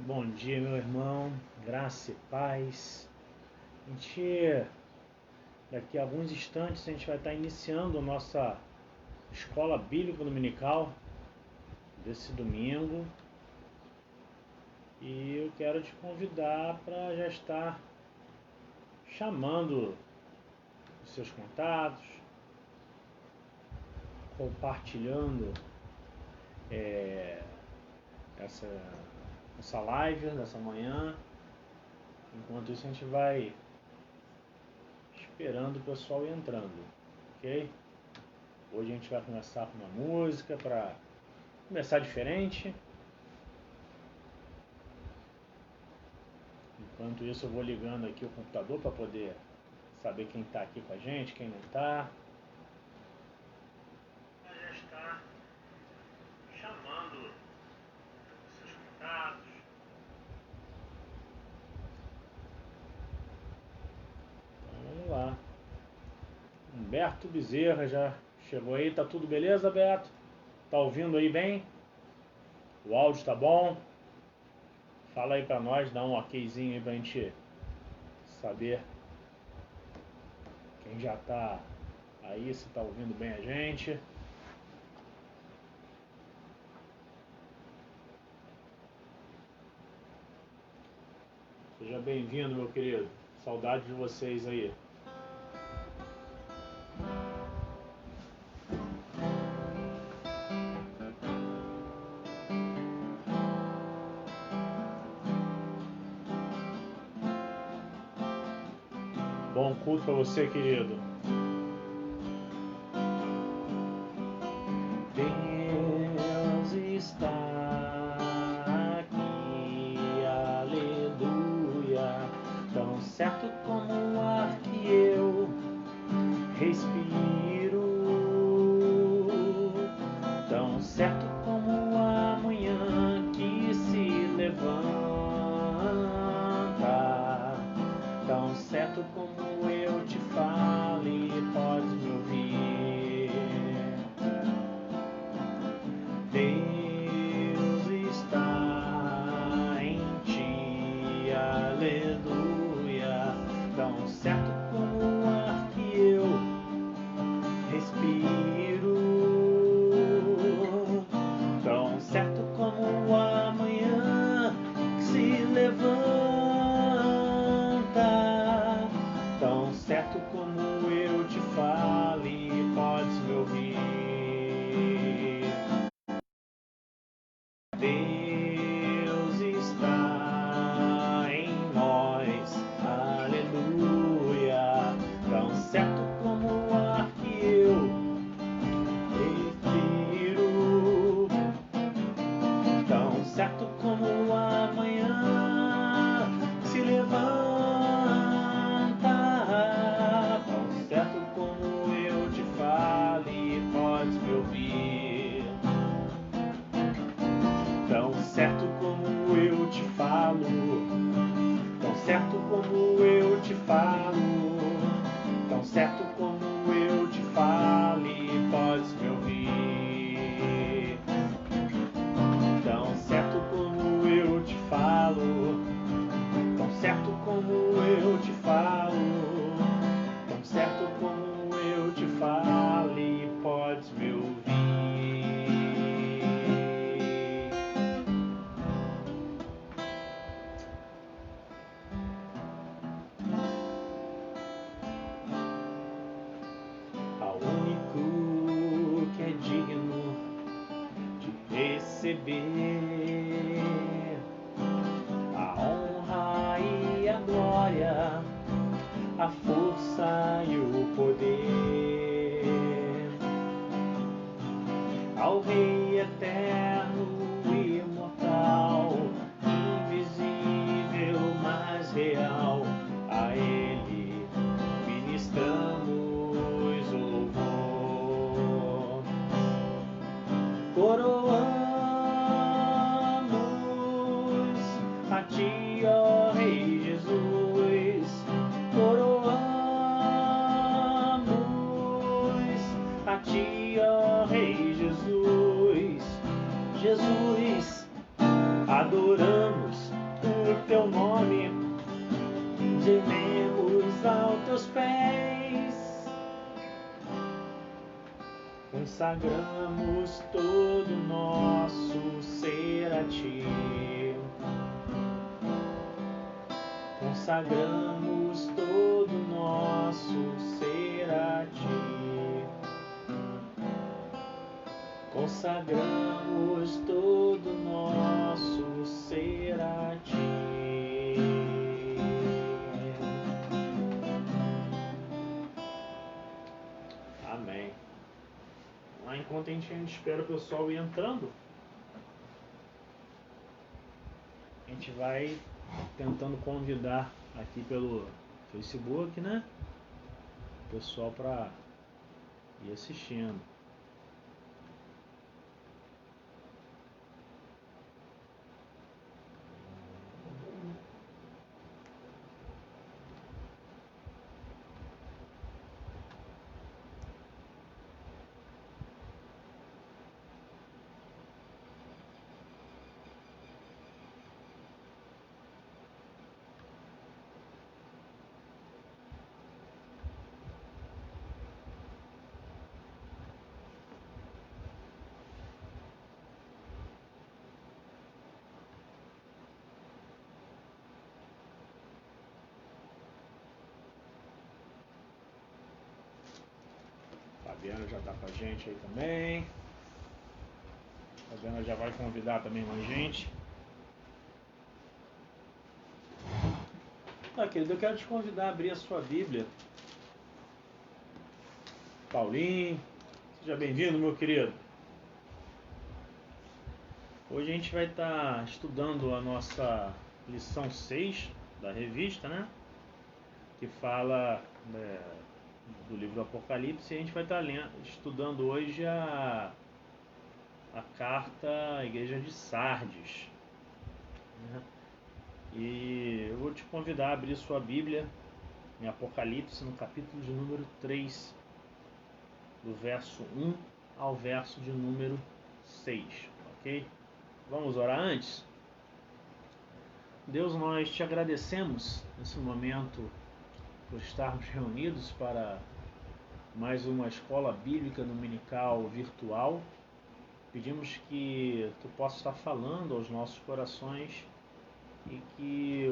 Bom dia, meu irmão, graça e paz. Daqui a alguns instantes, a gente vai estar iniciando a nossa escola bíblica dominical desse domingo. E eu quero te convidar para já estar chamando os seus contatos, compartilhando essa live dessa manhã. Enquanto isso, a gente vai esperando o pessoal ir entrando, ok? Hoje a gente vai começar com uma música para começar diferente. Enquanto isso, eu vou ligando aqui o computador para poder saber quem está aqui com a gente, quem não está. Já está chamando os seus contatos. Então, vamos lá. Humberto Bezerra já chegou aí. Tá tudo beleza, Beto? Tá ouvindo aí bem? O áudio tá bom? Fala aí pra nós, dá um okzinho aí pra gente saber quem já tá aí, se tá ouvindo bem a gente. Seja bem-vindo, meu querido. Saudade de vocês aí. Bom culto pra você, querido. Deus está aqui, aleluia. Tão certo como o ar que eu respiro, tão certo como a manhã que se levanta, tão certo como eu te falo e podes me ouvir. Deus está em ti, aleluia. Tão certo como o ar que eu respiro, tão certo como a manhã que se levanta, tão certo como eu te falo e podes me ouvir. Deus está em nós, aleluia. Tão certo como o ar que eu respiro, tão certo como a manhã se levanta, tão certo como eu te falo e podes me ouvir. Tão certo como eu te falo, tão certo como eu te falo, tão certo como eu te falo e podes me ouvir. Tão certo como eu te falo, tão certo como eu te falo, tão certo como eu te falo e podes me ouvir. Ao único que é digno de receber a honra e a glória, a força e o poder, ao Rei eterno, imortal, invisível, mas real, a Ele ministramos o louvor. Coroamos a ti, ó Rei Jesus, coroamos a ti, ó Rei Jesus. Jesus, adoramos teus pés. Consagramos todo o nosso ser a ti. Consagramos todo o nosso ser a ti. Consagramos todo o nosso ser a ti. Amém. Lá enquanto a gente espera o pessoal ir entrando, a gente vai tentando convidar aqui pelo Facebook, né? O pessoal para ir assistindo. Fabiana já está com a gente aí também. Fabiana já vai convidar também mais gente. Querido, eu quero te convidar a abrir a sua Bíblia. Paulinho, seja bem-vindo, meu querido. Hoje a gente vai estar estudando a nossa lição 6 da revista, né? Que fala do livro do Apocalipse. E a gente vai estar estudando hoje a carta à igreja de Sardes, né? E eu vou te convidar a abrir sua Bíblia em Apocalipse, no capítulo de número 3, do verso 1 ao verso de número 6, ok? Vamos orar antes? Deus, nós te agradecemos nesse momento por estarmos reunidos para mais uma escola bíblica dominical virtual. Pedimos que tu possa estar falando aos nossos corações e que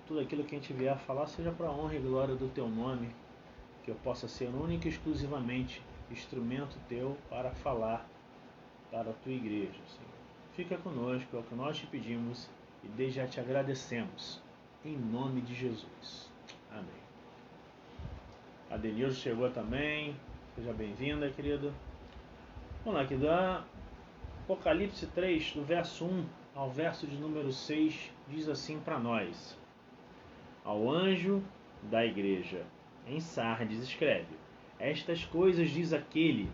tudo aquilo que a gente vier a falar seja para a honra e glória do teu nome, que eu possa ser único e exclusivamente instrumento teu para falar para a tua igreja, Senhor. Fica conosco, é o que nós te pedimos e desde já te agradecemos, em nome de Jesus. Amém. A Denilson chegou também, seja bem-vinda, querida. Vamos lá, querida. Apocalipse 3, do verso 1 ao verso de número 6, diz assim para nós: Ao anjo da igreja em Sardes escreve: Estas coisas diz aquele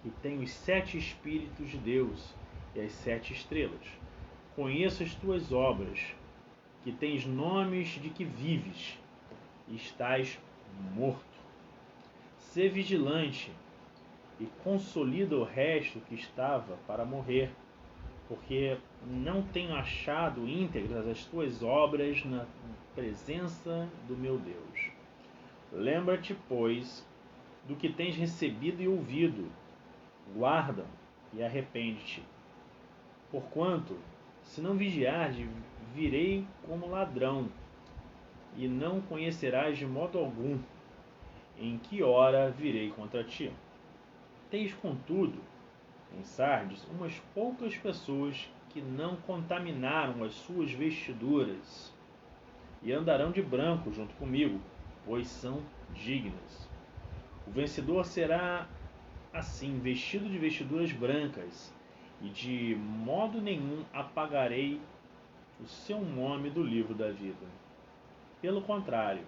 que tem os 7 Espíritos de Deus e as 7 estrelas. Conheço as tuas obras, que tens nomes de que vives e estás morto. Sê vigilante e consolida o resto que estava para morrer, porque não tenho achado íntegras as tuas obras na presença do meu Deus. Lembra-te, pois, do que tens recebido e ouvido, guarda e arrepende-te. Porquanto, se não vigiardes, virei como ladrão, e não conhecerás de modo algum em que hora virei contra ti. Tens, contudo, em Sardes, umas poucas pessoas que não contaminaram as suas vestiduras, e andarão de branco junto comigo, pois são dignas. O vencedor será assim, vestido de vestiduras brancas, e de modo nenhum apagarei o seu nome do livro da vida. Pelo contrário,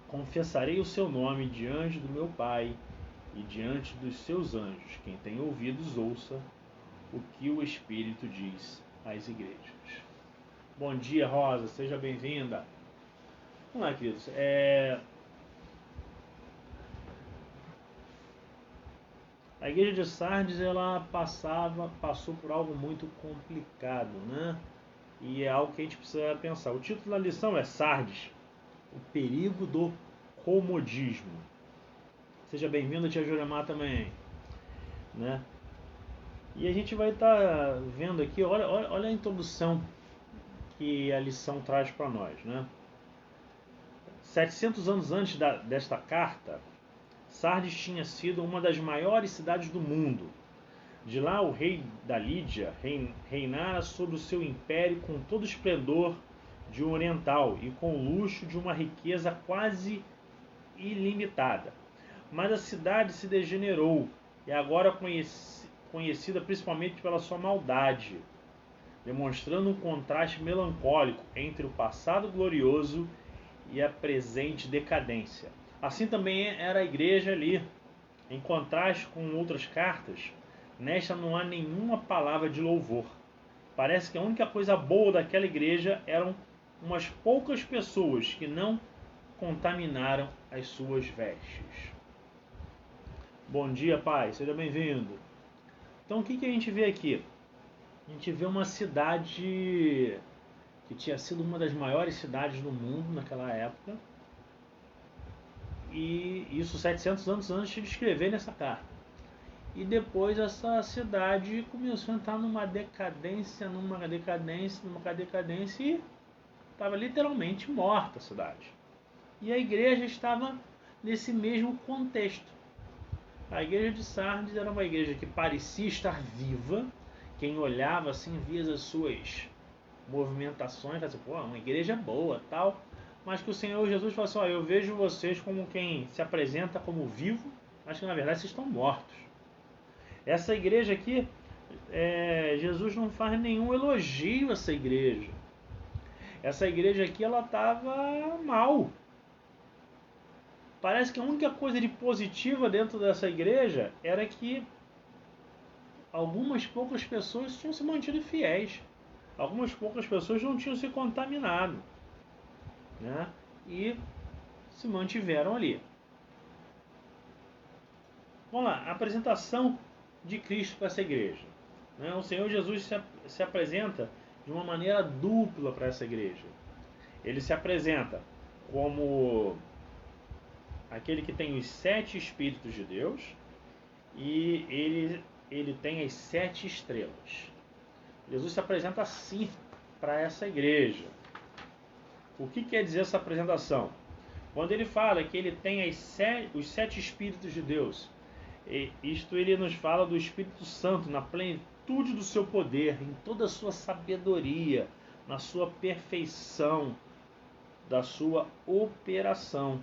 confessarei o seu nome diante do meu Pai e diante dos seus anjos. Quem tem ouvidos, ouça o que o Espírito diz às igrejas. Bom dia, Rosa, seja bem-vinda. Vamos lá, queridos. A igreja de Sardes, ela passou por algo muito complicado, né? e é algo que a gente precisa pensar. O título da lição é Sardes, o perigo do comodismo. Seja bem-vindo, tia Juramar também, né? E a gente vai estar vendo aqui, olha a introdução que a lição traz para nós, né? 700 anos antes desta carta, Sardes tinha sido uma das maiores cidades do mundo. De lá o rei da Lídia reinara sobre o seu império com todo o esplendor de um oriental e com o luxo de uma riqueza quase ilimitada. Mas a cidade se degenerou e agora conhecida principalmente pela sua maldade, demonstrando um contraste melancólico entre o passado glorioso e a presente decadência. Assim também era a igreja ali. Em contraste com outras cartas, nesta não há nenhuma palavra de louvor. Parece que a única coisa boa daquela igreja eram umas poucas pessoas que não contaminaram as suas vestes. Bom dia, pai, seja bem-vindo. Então o que a gente vê aqui? A gente vê uma cidade que tinha sido uma das maiores cidades do mundo naquela época, e isso 700 anos antes de escrever nessa carta. E depois essa cidade começou a entrar numa decadência e estava literalmente morta a cidade. E a igreja estava nesse mesmo contexto. A igreja de Sardes era uma igreja que parecia estar viva. Quem olhava assim via as suas movimentações, assim, pô, uma igreja boa, tal. Mas que o Senhor Jesus falou assim, eu vejo vocês como quem se apresenta como vivo, mas que na verdade vocês estão mortos. Essa igreja aqui, Jesus não faz nenhum elogio a essa igreja. Essa igreja aqui, ela estava mal. Parece que a única coisa de positiva dentro dessa igreja era que algumas poucas pessoas tinham se mantido fiéis. Algumas poucas pessoas não tinham se contaminado, né? E se mantiveram ali. Vamos lá, a apresentação de Cristo para essa igreja, né? O Senhor Jesus se apresenta de uma maneira dupla para essa igreja. Ele se apresenta como aquele que tem os 7 Espíritos de Deus e ele tem as 7 estrelas. Jesus se apresenta assim para essa igreja. O que quer dizer essa apresentação? Quando ele fala que ele tem os 7 Espíritos de Deus, isto ele nos fala do Espírito Santo na plenitude do seu poder, em toda a sua sabedoria, na sua perfeição, da sua operação.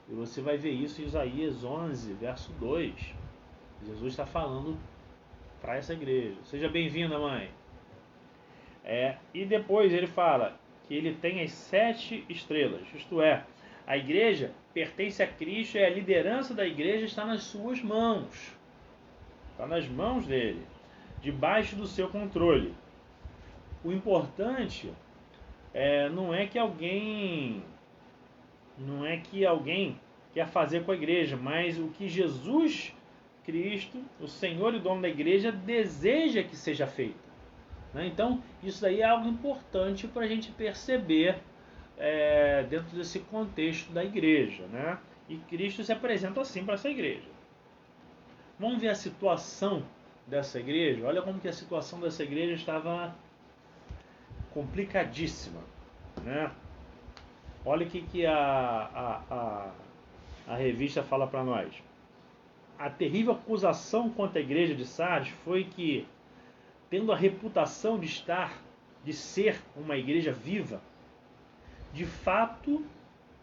E você vai ver isso em Isaías 11, verso 2. Jesus está falando para essa igreja. Seja bem-vinda, mãe. E depois ele fala que ele tem as 7 estrelas, isto é, a igreja pertence a Cristo e a liderança da igreja está nas suas mãos. Está nas mãos dele, debaixo do seu controle. O importante não é que alguém quer fazer com a igreja, mas o que Jesus Cristo, o Senhor e dono da igreja, deseja que seja feito. Então, isso daí é algo importante para a gente perceber dentro desse contexto da igreja, né? E Cristo se apresenta assim para essa igreja. Vamos ver a situação dessa igreja. Olha como que a situação dessa igreja estava complicadíssima, né? Olha o que a revista fala para nós. A terrível acusação contra a igreja de Sardes foi que, tendo a reputação de ser uma igreja viva, de fato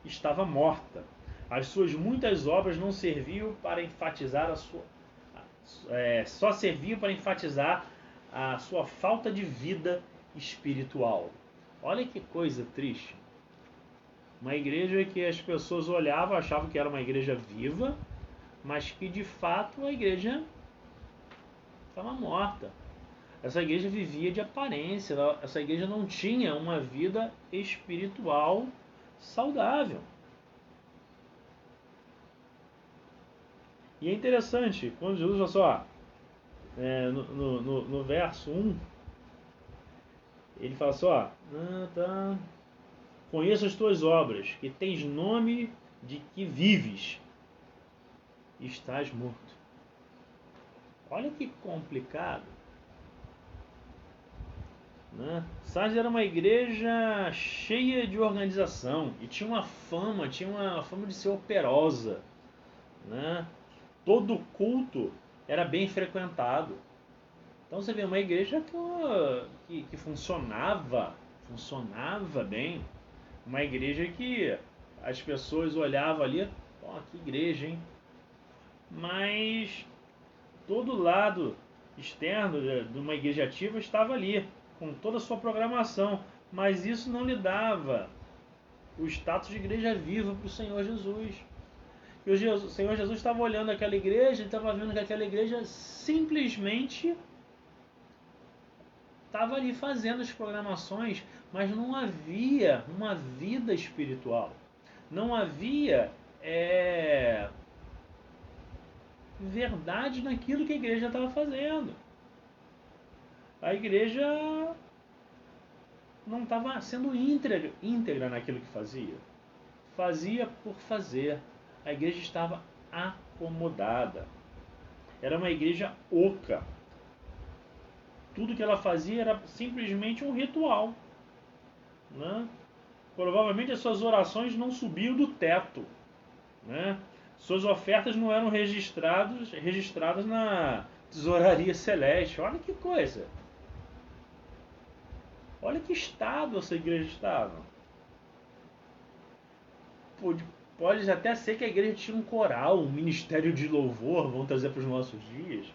estava morta. As suas muitas obras não serviam para enfatizar só serviam para enfatizar a sua falta de vida espiritual. Olha que coisa triste. Uma igreja que as pessoas olhavam, achavam que era uma igreja viva, mas que de fato a igreja estava morta. Essa igreja vivia de aparência, essa igreja não tinha uma vida espiritual saudável. E é interessante, quando Jesus, olha só, no verso 1, Ele fala assim, ó, tá. Conheço as tuas obras, que tens nome de que vives e estás morto. Olha que complicado, né? Sardes era uma igreja cheia de organização e tinha uma fama de ser operosa, né? Todo culto era bem frequentado. Então você vê uma igreja que funcionava bem, uma igreja que as pessoas olhavam ali, ó, que igreja, hein? Mas todo lado externo de uma igreja ativa estava ali, com toda a sua programação, mas isso não lhe dava o status de igreja viva para o Senhor Jesus. E o Senhor Jesus estava olhando aquela igreja e estava vendo que aquela igreja simplesmente estava ali fazendo as programações, mas não havia uma vida espiritual. Não havia verdade naquilo que a igreja estava fazendo. A igreja não estava sendo íntegra naquilo que fazia. Fazia por fazer. A igreja estava acomodada. Era uma igreja oca. Tudo que ela fazia era simplesmente um ritual, né? Provavelmente as suas orações não subiam do teto, né? Suas ofertas não eram registradas na tesouraria celeste. Olha que coisa! Olha que estado essa igreja estava. Pode até ser que a igreja tinha um coral, um ministério de louvor, vamos trazer para os nossos dias,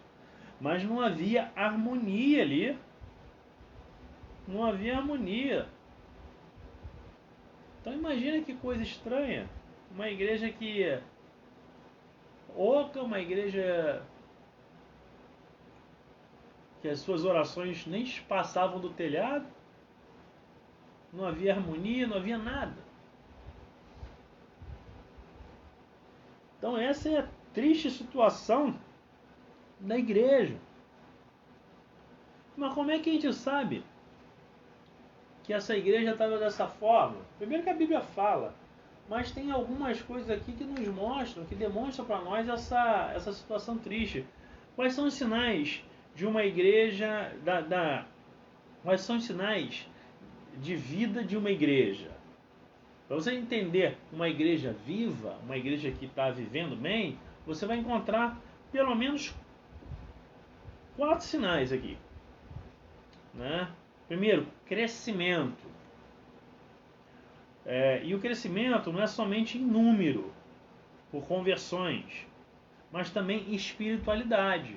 mas não havia harmonia ali. Não havia harmonia. Então imagina que coisa estranha. Uma igreja que oca, uma igreja que as suas orações nem passavam do telhado, não havia harmonia, não havia nada. Então essa é a triste situação da igreja. Mas como é que a gente sabe que essa igreja estava dessa forma? Primeiro que a Bíblia fala, mas tem algumas coisas aqui que nos mostram, que demonstram para nós essa situação triste. Quais são os sinais de uma igreja, quais são os sinais de vida de uma igreja? Para você entender uma igreja viva, uma igreja que está vivendo bem, você vai encontrar pelo menos 4 sinais aqui, né? Primeiro, crescimento. E o crescimento não é somente em número, por conversões, mas também em espiritualidade,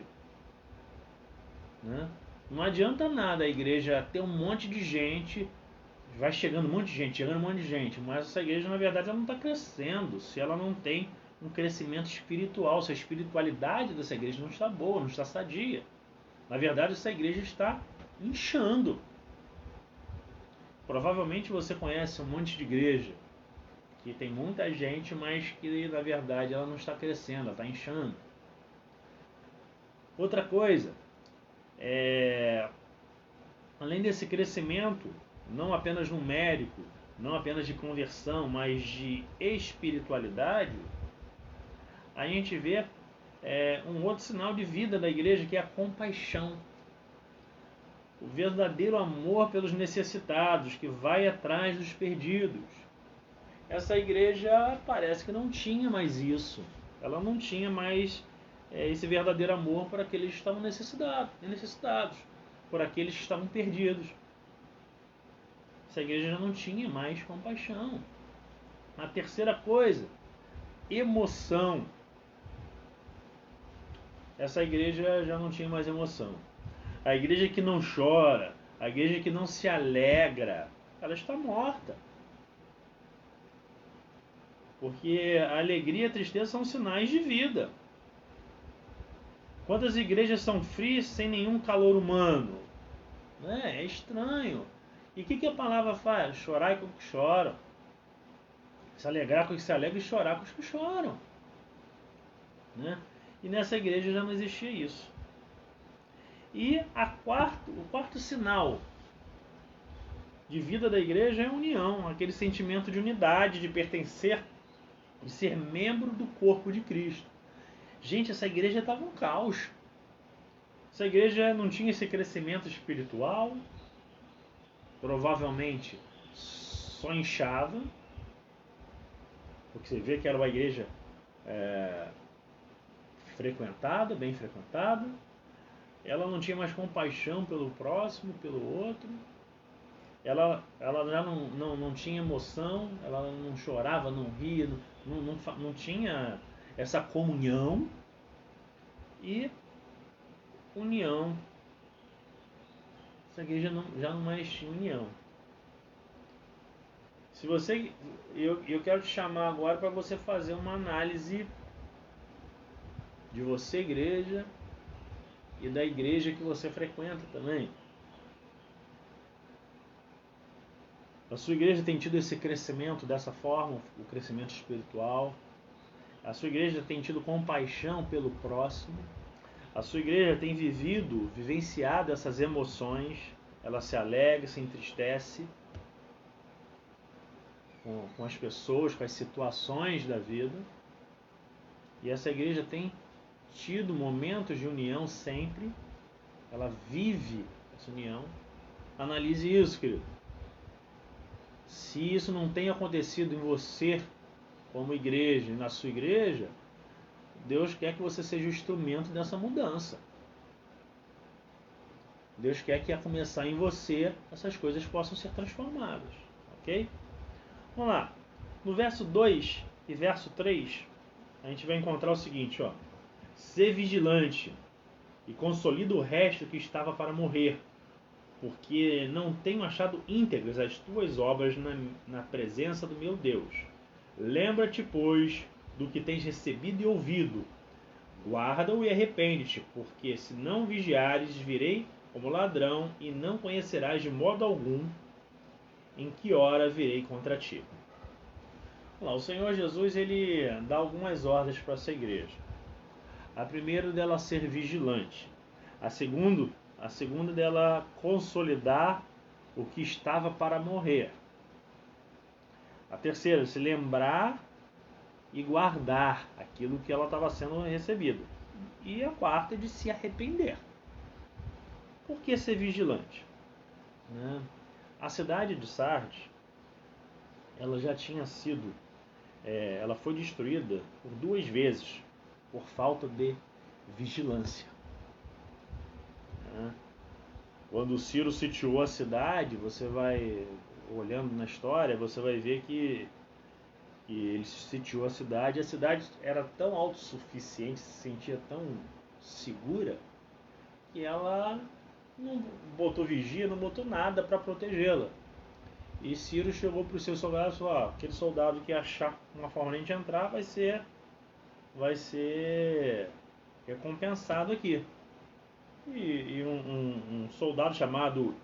né? Não adianta nada a igreja ter um monte de gente, vai chegando um monte de gente, mas essa igreja na verdade ela não está crescendo se ela não tem um crescimento espiritual, se a espiritualidade dessa igreja não está boa, não está sadia. Na verdade essa igreja está inchando. Provavelmente você conhece um monte de igreja que tem muita gente, mas que na verdade ela não está crescendo, ela está inchando. Outra coisa, além desse crescimento, não apenas numérico, não apenas de conversão, mas de espiritualidade, a gente vê um outro sinal de vida da igreja, que é a compaixão. O verdadeiro amor pelos necessitados, que vai atrás dos perdidos. Essa igreja parece que não tinha mais isso. Ela não tinha mais esse verdadeiro amor por aqueles que estavam necessitados, por aqueles que estavam perdidos. Essa igreja já não tinha mais compaixão. A terceira coisa, emoção. Essa igreja já não tinha mais emoção. A igreja que não chora, a igreja que não se alegra, ela está morta. Porque a alegria e a tristeza são sinais de vida. Quantas igrejas são frias sem nenhum calor humano? É estranho. E o que a palavra faz? Chorar com os que choram. Se alegrar com os que se alegram e chorar com os que choram. Né? E nessa igreja já não existia isso. E o quarto sinal de vida da igreja é união, aquele sentimento de unidade, de pertencer, de ser membro do corpo de Cristo. Gente, essa igreja estava um caos. Essa igreja não tinha esse crescimento espiritual, provavelmente só inchava, porque você vê que era uma igreja frequentada, bem frequentada. Ela não tinha mais compaixão pelo próximo, pelo outro. Ela já não tinha emoção, ela não chorava, não ria, não tinha essa comunhão e união. Essa igreja já não mais tinha união. Se você, eu quero te chamar agora para você fazer uma análise de você, igreja, e da igreja que você frequenta também. A sua igreja tem tido esse crescimento dessa forma, o crescimento espiritual. A sua igreja tem tido compaixão pelo próximo. A sua igreja tem vivenciado essas emoções. Ela se alegra, se entristece com as pessoas, com as situações da vida. E essa igreja tem tido momentos de união sempre. Ela vive essa união. Analise isso, querido. Se isso não tem acontecido em você como igreja e na sua igreja, Deus quer que você seja o instrumento dessa mudança. Deus quer que, a começar em você, essas coisas possam ser transformadas. Ok? Vamos lá. No verso 2 e verso 3, a gente vai encontrar o seguinte, ó. Ser vigilante e consolida o resto que estava para morrer, porque não tenho achado íntegras as tuas obras na presença do meu Deus. Lembra-te, pois, do que tens recebido e ouvido. Guarda-o e arrepende-te, porque se não vigiares, virei como ladrão, e não conhecerás de modo algum em que hora virei contra ti. Lá, o Senhor Jesus, ele dá algumas ordens para essa igreja. A primeira dela ser vigilante. A segunda dela consolidar o que estava para morrer. A terceira, se lembrar e guardar aquilo que ela estava sendo recebida. E a quarta, de se arrepender. Por que ser vigilante? A cidade de Sardes, ela já tinha sido, ela foi destruída por 2 vezes por falta de vigilância. Quando Ciro sitiou a cidade, você vai olhando na história, você vai ver que ele sitiou a cidade era tão autossuficiente, se sentia tão segura, que ela não botou vigia, não botou nada para protegê-la. E Ciro chegou para os seus soldados e falou: aquele soldado que achar uma forma de a gente entrar vai ser recompensado aqui. E um soldado chamado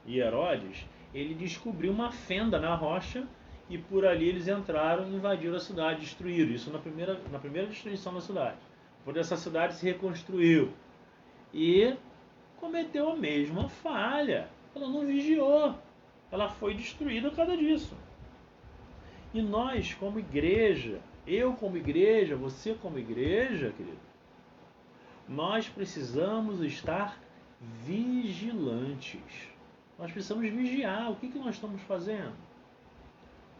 Hierodes, ele descobriu uma fenda na rocha e por ali eles entraram e invadiram a cidade, destruíram. Isso na primeira destruição da cidade. Por essa cidade se reconstruiu e cometeu a mesma falha. Ela não vigiou. Ela foi destruída por causa disso. E nós, como igreja, eu como igreja, você como igreja, querido, nós precisamos estar vigilantes. Nós precisamos vigiar. O que nós estamos fazendo?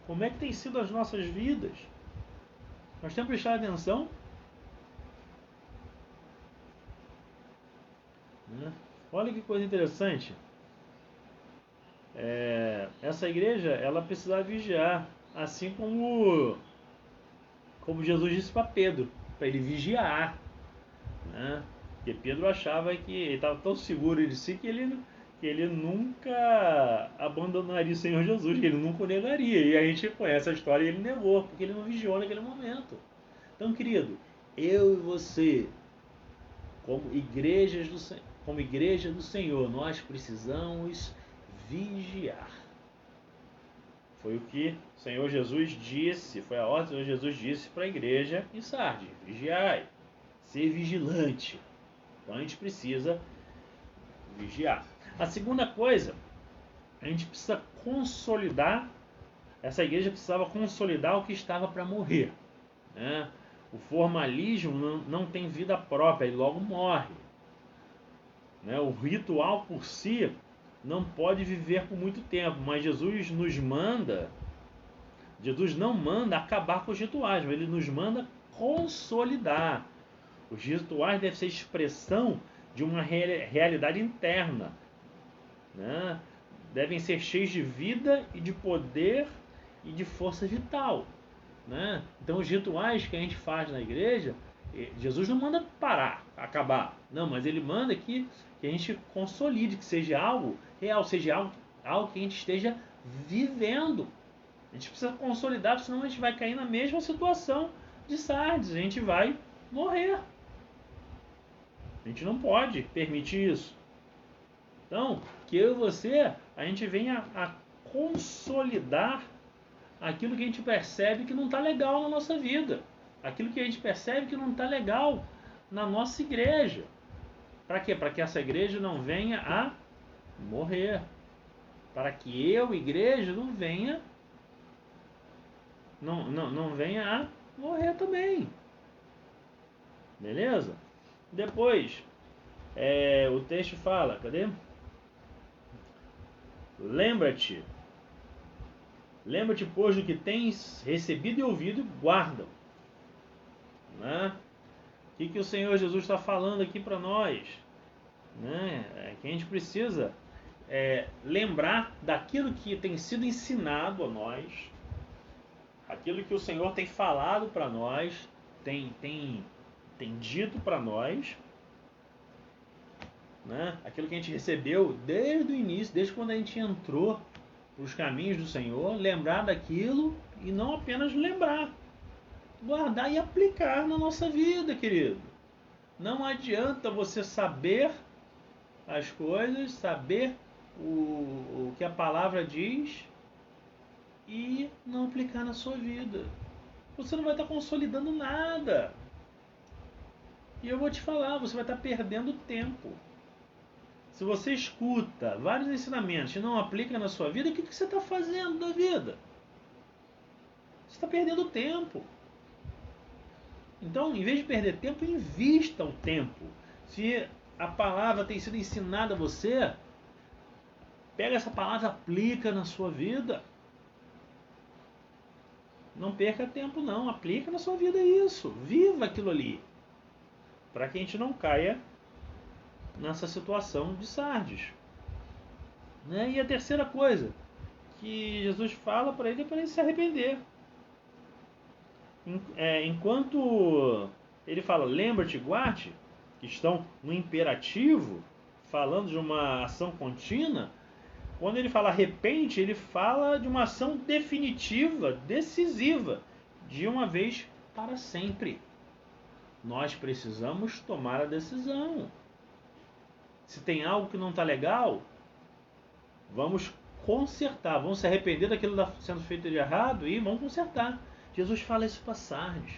Como é que tem sido as nossas vidas? Nós temos que prestar atenção. Olha que coisa interessante. Essa igreja, ela precisa vigiar, assim como Jesus disse para Pedro, para ele vigiar, porque Pedro achava que ele estava tão seguro de si que ele nunca abandonaria o Senhor Jesus, que ele nunca o negaria. E a gente conhece a história e ele negou, porque ele não vigiou naquele momento. Então, querido, eu e você, como igreja do Senhor, nós precisamos vigiar. Foi o que o Senhor Jesus disse, foi a ordem que o Senhor Jesus disse para a igreja em Sardes: vigiai, ser vigilante. Então a gente precisa vigiar. A segunda coisa, a gente precisa consolidar, essa igreja precisava consolidar o que estava para morrer, né? O formalismo não tem vida própria e logo morre, né? O ritual por si não pode viver por muito tempo, mas Jesus não manda acabar com os rituais, mas ele nos manda consolidar. Os rituais devem ser expressão de uma realidade interna, né? Devem ser cheios de vida e de poder e de força vital, né? Então os rituais que a gente faz na igreja, Jesus não manda parar, acabar, não, mas ele manda que a gente consolide, que seja algo real, seja algo que a gente esteja vivendo. A gente precisa consolidar, senão a gente vai cair na mesma situação de Sardes, a gente vai morrer. A gente não pode permitir isso. Então, que eu e você, a gente venha a consolidar aquilo que a gente percebe que não está legal na nossa vida. Aquilo que a gente percebe que não está legal na nossa igreja. Para quê? Para que essa igreja não venha a morrer. Para que eu, igreja, não venha a morrer também. Beleza? Depois, o texto fala, cadê? Lembra-te, pois, do que tens recebido e ouvido, guarda. Né? O que o Senhor Jesus está falando aqui para nós? Né? É que a gente precisa lembrar daquilo que tem sido ensinado a nós, aquilo que o Senhor tem falado para nós, tem dito para nós, né? Aquilo que a gente recebeu desde o início, desde quando a gente entrou para os caminhos do Senhor, lembrar daquilo e não apenas lembrar, guardar e aplicar na nossa vida, querido. Não adianta você saber as coisas, saber o que a palavra diz e não aplicar na sua vida. Você não vai estar consolidando nada. E eu vou te falar, você vai estar perdendo tempo. Se você escuta vários ensinamentos e não aplica na sua vida, o que você está fazendo da vida? Você está perdendo tempo. Então, em vez de perder tempo, invista o tempo. Se a palavra tem sido ensinada a você, pega essa palavra e aplica na sua vida. Não perca tempo não, aplica na sua vida isso. Viva aquilo ali. Para que a gente não caia nessa situação de Sardes. Né? E a terceira coisa que Jesus fala para ele é para ele se arrepender. Enquanto ele fala, lembra-te, guarde, que estão no imperativo, falando de uma ação contínua, quando ele fala arrepende, ele fala de uma ação definitiva, decisiva, de uma vez para sempre. Nós precisamos tomar a decisão. Se tem algo que não está legal, vamos consertar, vamos se arrepender daquilo que está sendo feito de errado e vamos consertar. Jesus fala isso para Sardes,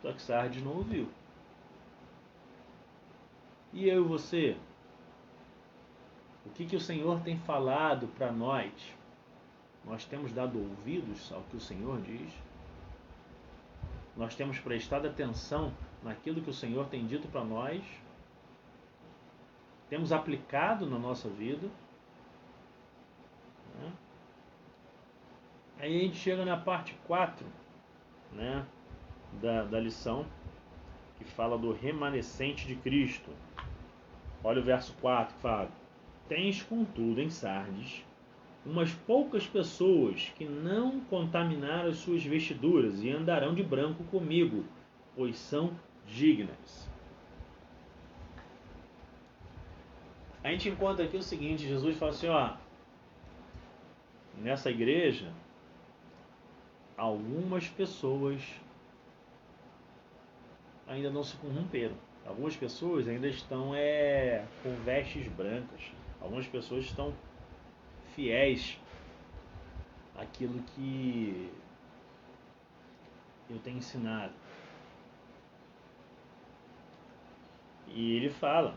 só que Sardes não ouviu. E eu e você? O que o Senhor tem falado para nós? Nós temos dado ouvidos ao que o Senhor diz? Nós temos prestado atenção naquilo que o Senhor tem dito para nós? Temos aplicado na nossa vida? Né? Aí a gente chega na parte 4, né, da lição, que fala do remanescente de Cristo. Olha o verso 4 que fala: tens contudo em Sardes umas poucas pessoas que não contaminaram as suas vestiduras e andarão de branco comigo, pois são dignas. A gente encontra aqui o seguinte: Jesus fala assim, nessa igreja algumas pessoas ainda não se corromperam. Algumas pessoas ainda estão com vestes brancas. Algumas pessoas estão fiéis àquilo que eu tenho ensinado. E ele fala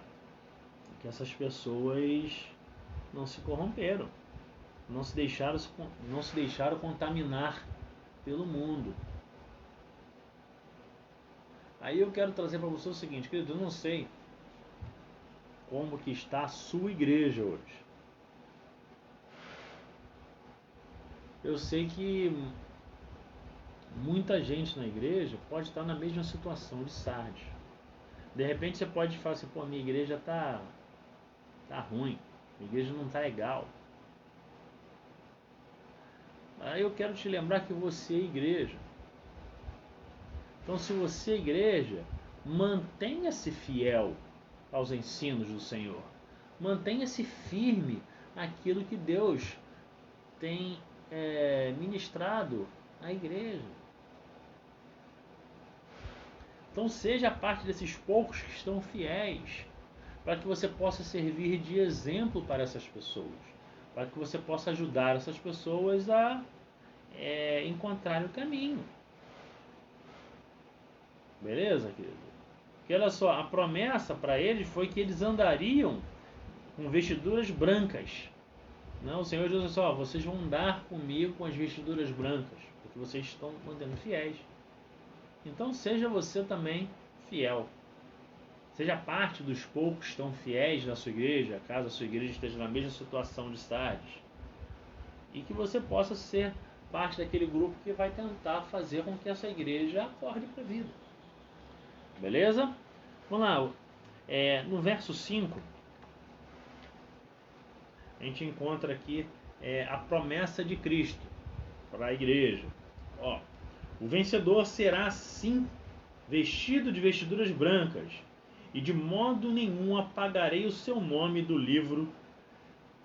que essas pessoas não se corromperam, não se deixaram contaminar pelo mundo. Aí eu quero trazer para você o seguinte, querido, eu não sei como que está a sua igreja hoje. Eu sei que muita gente na igreja pode estar na mesma situação de Sardes. De repente você pode falar assim, pô, minha igreja tá ruim, minha igreja não tá legal. Aí eu quero te lembrar que você é igreja. Então, se você é igreja, mantenha-se fiel aos ensinos do Senhor. Mantenha-se firme àquilo que Deus tem ministrado à igreja. Então, seja parte desses poucos que estão fiéis, para que você possa servir de exemplo para essas pessoas, para que você possa ajudar essas pessoas a encontrar o caminho. Beleza, querido? Porque olha só, a promessa para eles foi que eles andariam com vestiduras brancas. Não, o Senhor diz assim, ó, vocês vão andar comigo com as vestiduras brancas, porque vocês estão mantendo fiéis. Então seja você também fiel. Seja parte dos poucos que estão fiéis na sua igreja, caso a sua igreja esteja na mesma situação de Sardes. E que você possa ser parte daquele grupo que vai tentar fazer com que essa igreja acorde para a vida. Beleza? Vamos lá. No verso 5, a gente encontra aqui a promessa de Cristo para a igreja. Ó, o vencedor será assim vestido de vestiduras brancas, e de modo nenhum apagarei o seu nome do livro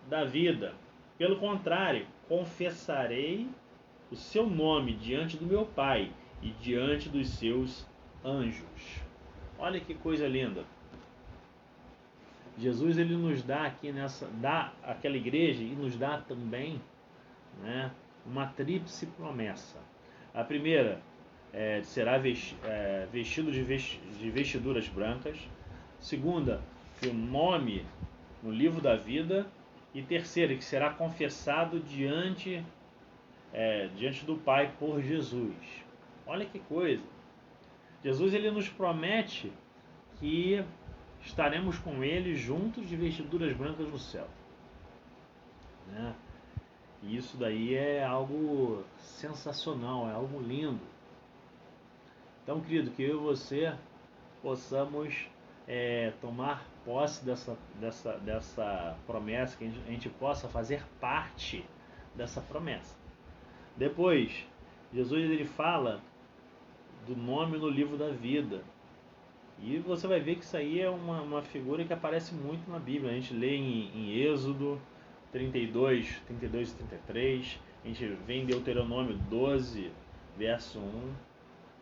da vida. Pelo contrário, confessarei o seu nome diante do meu Pai e diante dos seus anjos. Olha que coisa linda. Jesus ele nos dá aqui dá aquela igreja e nos dá também, né, uma tríplice promessa. A primeira será vestido de vestiduras brancas. Segunda, que o nome no livro da vida. E terceira, que será confessado diante do Pai por Jesus. Olha que coisa. Jesus ele nos promete que estaremos com ele juntos de vestiduras brancas no céu, né? E isso daí é algo sensacional, é algo lindo. Então, querido, que eu e você possamos tomar posse dessa promessa, que a gente possa fazer parte dessa promessa. Depois, Jesus ele fala do nome no livro da vida. E você vai ver que isso aí é uma figura que aparece muito na Bíblia. A gente lê em Êxodo 32 e 33. A gente vê em Deuteronômio 12, verso 1.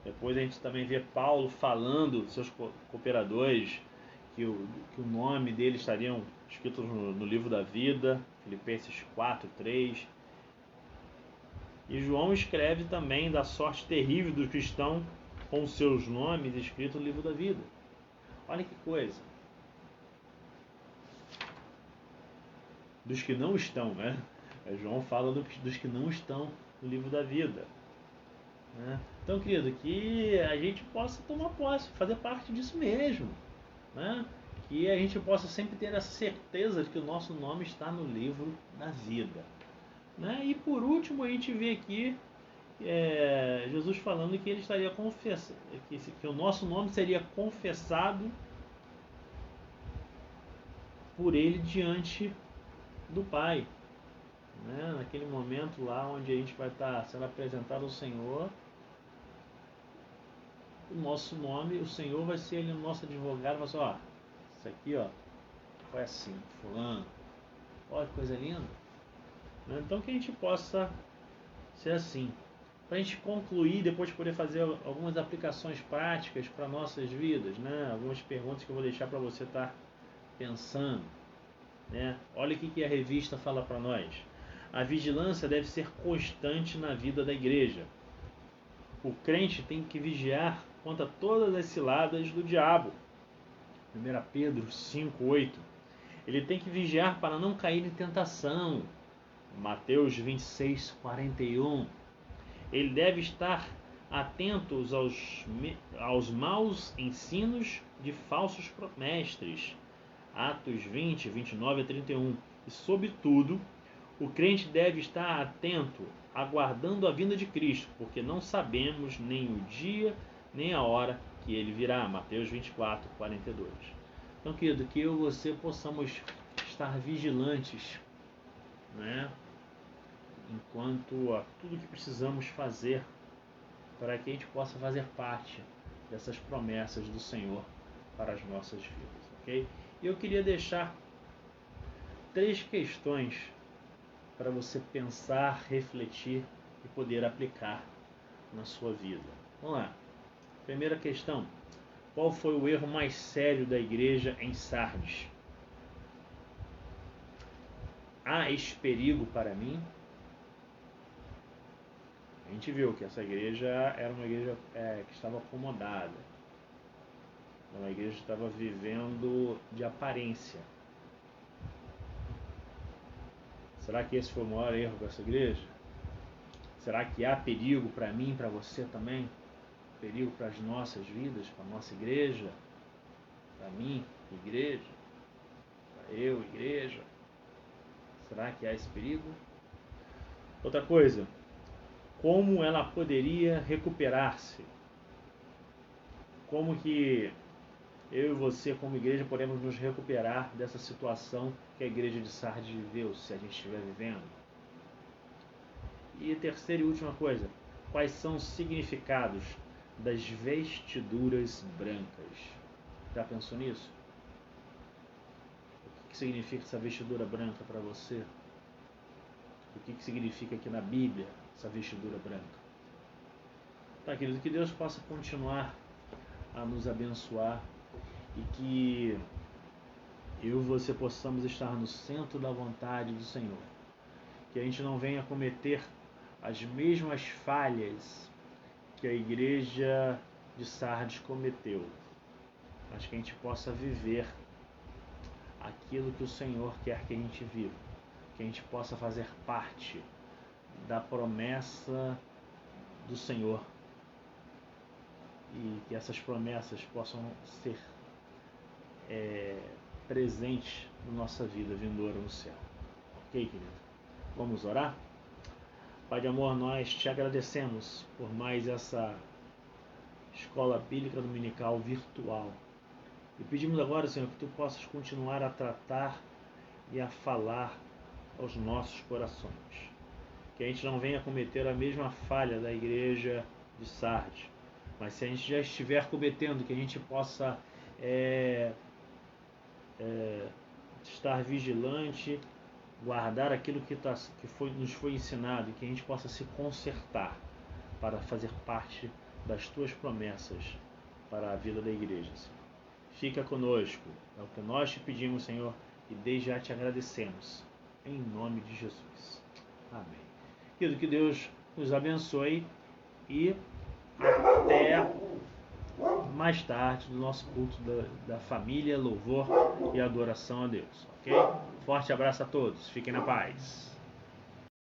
Depois a gente também vê Paulo falando dos seus cooperadores, que o nome deles estariam escritos no livro da vida, Filipenses 4, 3. E João escreve também da sorte terrível dos cristãos com seus nomes escritos no livro da vida. Olha que coisa. Dos que não estão, né? João fala dos que não estão no livro da vida, né? Então, querido, que a gente possa tomar posse, fazer parte disso mesmo, né? Que a gente possa sempre ter a certeza de que o nosso nome está no livro da vida, né? E por último, a gente vê aqui Jesus falando que ele estaria confessando, que o nosso nome seria confessado por ele diante do Pai, né? Naquele momento lá onde a gente vai estar sendo apresentado ao Senhor, o nosso nome, o Senhor vai ser ele, o nosso advogado, vai falar, isso aqui foi assim, fulano, olha que coisa linda, né? Então que a gente possa ser assim. Para a gente concluir, depois de poder fazer algumas aplicações práticas para nossas vidas, né? Algumas perguntas que eu vou deixar para você estar pensando, né? Olha o que a revista fala para nós. A vigilância deve ser constante na vida da igreja. O crente tem que vigiar contra todas as ciladas do diabo. 1 Pedro 5:8. Ele tem que vigiar para não cair em tentação. Mateus 26, 41. Ele deve estar atento aos maus ensinos de falsos mestres. Atos 20, 29 a 31. E, sobretudo, o crente deve estar atento, aguardando a vinda de Cristo, porque não sabemos nem o dia, nem a hora que ele virá. Mateus 24, 42. Então, querido, que eu e você possamos estar vigilantes, né? Enquanto a tudo que precisamos fazer para que a gente possa fazer parte dessas promessas do Senhor para as nossas vidas, ok? E eu queria deixar 3 questões para você pensar, refletir e poder aplicar na sua vida. Vamos lá. Primeira questão: qual foi o erro mais sério da igreja em Sardes? Há esse perigo para mim? A gente viu que essa igreja era uma igreja que estava acomodada. Uma igreja que estava vivendo de aparência. Será que esse foi o maior erro dessa igreja? Será que há perigo para mim e para você também? Perigo para as nossas vidas, para a nossa igreja? Para mim, igreja? Para eu, igreja? Será que há esse perigo? Outra coisa, como ela poderia recuperar-se? Como que eu e você, como igreja, podemos nos recuperar dessa situação que a igreja de Sardes viveu, se a gente estiver vivendo? E terceira e última coisa, quais são os significados das vestiduras brancas? Já pensou nisso? O que significa essa vestidura branca para você? O que significa aqui na Bíblia essa vestidura branca? Tá, querido, que Deus possa continuar a nos abençoar e que eu e você possamos estar no centro da vontade do Senhor. Que a gente não venha cometer as mesmas falhas que a igreja de Sardes cometeu, mas que a gente possa viver aquilo que o Senhor quer que a gente viva, que a gente possa fazer parte da promessa do Senhor e que essas promessas possam ser presentes na nossa vida vindoura no céu. Ok, querido? Vamos orar? Pai de amor, nós te agradecemos por mais essa escola bíblica dominical virtual. E pedimos agora, Senhor, que Tu possas continuar a tratar e a falar aos nossos corações. Que a gente não venha cometer a mesma falha da igreja de Sardes. Mas se a gente já estiver cometendo, que a gente possa estar vigilante, guardar aquilo que nos foi ensinado e que a gente possa se consertar para fazer parte das Tuas promessas para a vida da igreja, Senhor. Fica conosco, é o que nós te pedimos, Senhor, e desde já te agradecemos, em nome de Jesus. Amém. Querido, que Deus nos abençoe e até mais tarde do nosso culto da família, louvor e adoração a Deus, ok? Forte abraço a todos, fiquem na paz.